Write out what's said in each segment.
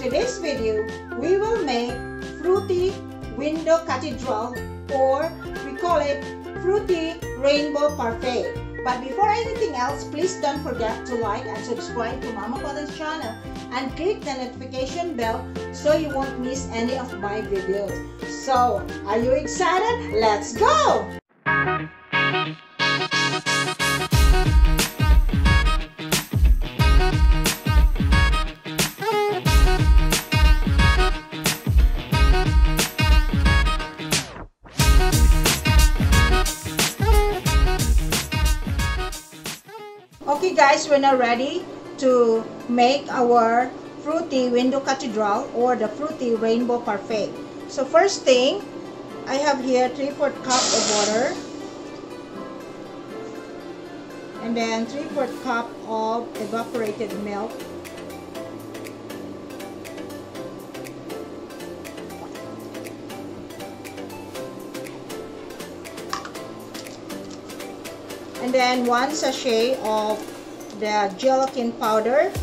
today's video, we will make fruity window cathedral, or we call it fruity rainbow parfait. But before anything else, please don't forget to like and subscribe to Mama Quatang's channel and click the notification bell so you won't miss any of my videos. So, are you excited? Let's go! Okay guys, we're now ready to make our fruity window cathedral or the fruity rainbow parfait. So first thing, I have here 3/4 cup of water, and then 3/4 cup of evaporated milk, and then 1 sachet of the gelatin powder,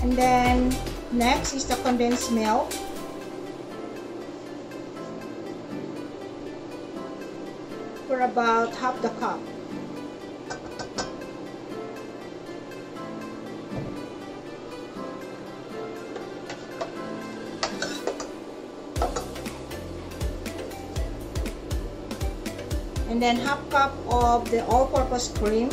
and then next is the condensed milk, for about half the cup. And then half cup of the all-purpose cream,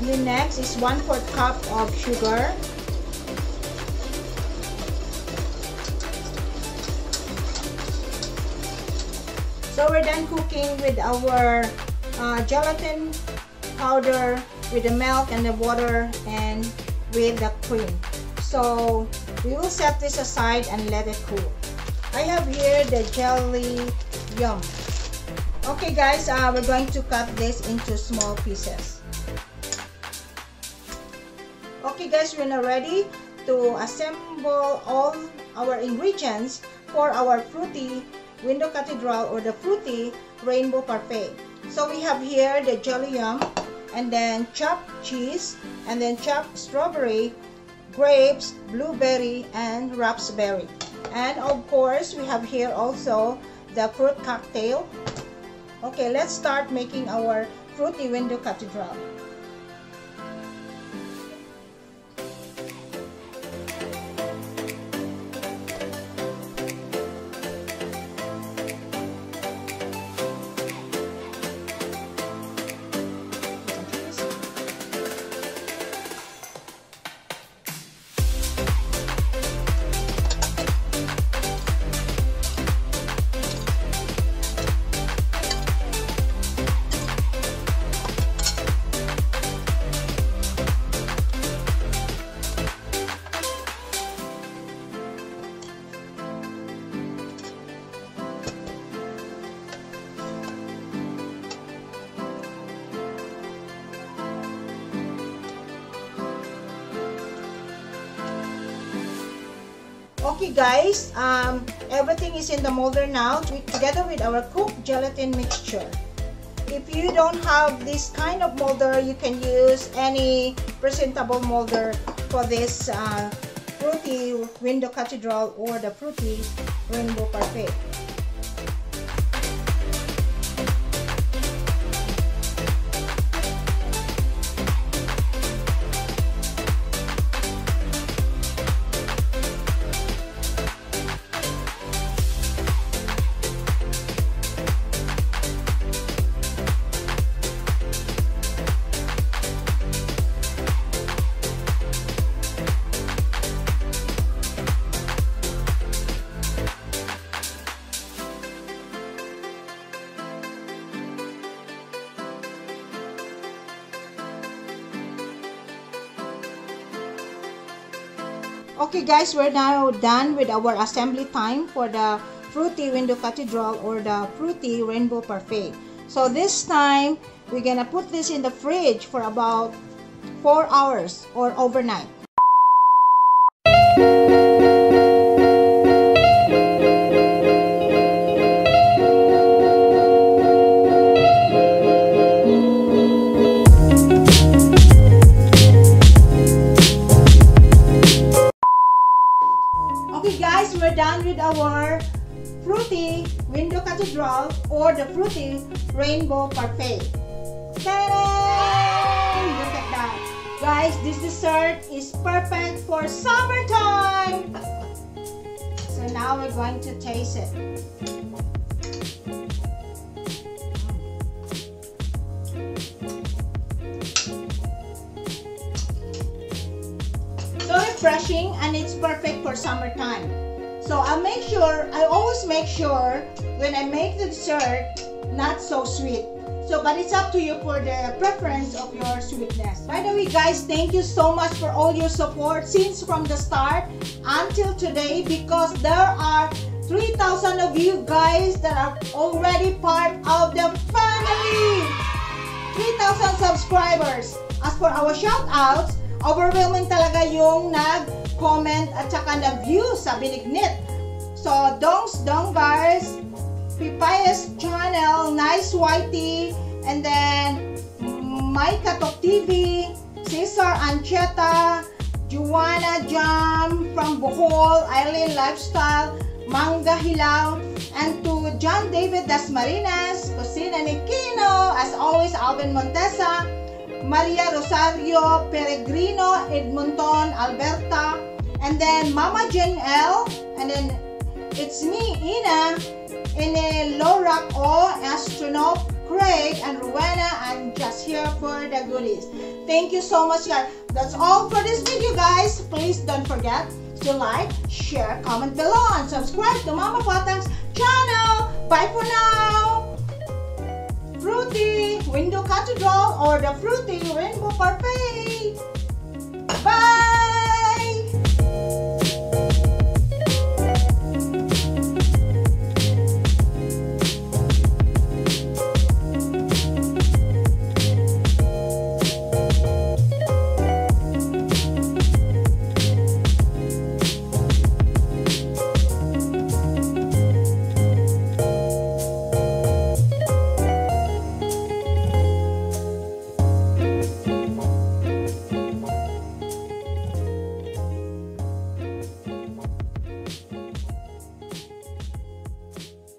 and then next is 1/4 cup of sugar, so we're done cooking with our gelatin powder, with the milk and the water, and with the cream. So we will set this aside and let it cool. I have here the jelly yum. Okay guys, we're going to cut this into small pieces. Okay guys, we're now ready to assemble all our ingredients for our fruity window cathedral or the fruity rainbow parfait. So we have here the jelly yum, and then chopped cheese, and then chopped strawberry, grapes, blueberry, and raspberry. And of course, we have here also the fruit cocktail. Okay, let's start making our fruity window cathedral. Okay guys, everything is in the molder now together with our cooked gelatin mixture. If you don't have this kind of molder, you can use any presentable molder for this fruity window cathedral or the fruity rainbow parfait. Okay guys, we're now done with our assembly time for the fruity window cathedral or the fruity rainbow parfait. So this time we're gonna put this in the fridge for about 4 hours or overnight. Okay guys, we're done with our fruity Window Cathedral or the fruity Rainbow Parfait. Ta-da! Look at that. Guys, this dessert is perfect for summertime. So now we're going to taste it. So refreshing, and it's perfect for summertime. So I always make sure when I make the dessert, not so sweet. So, but it's up to you for the preference of your sweetness. By the way guys, thank you so much for all your support since from the start until today, because there are 3,000 of you guys that are already part of the family. 3,000 subscribers. As for our shoutouts, overwhelming talaga yung nag-comment at saka nag-view sa Binignit. So, Donggars, Pipayas Channel, Nice Whitey, and then My Katok TV, Cesar Ancheta, Juana Jam from Bohol, Eileen Lifestyle, Manga Hilaw, and to John David Dasmarinas, Cocina ni Kino, as always, Alvin Montesa, Maria Rosario Peregrino, Edmonton, Alberta, and then Mama Jen L, and then it's me, Ina, in Lorac O, Astronaut, Craig, and Rowena. I'm just here for the goodies. Thank you so much guys. That's all for this video guys. Please don't forget to like, share, comment below, and subscribe to Mama Quatang's channel. Bye for now. Fruity Window Cathedral or the fruity Rainbow Parfait. Bye.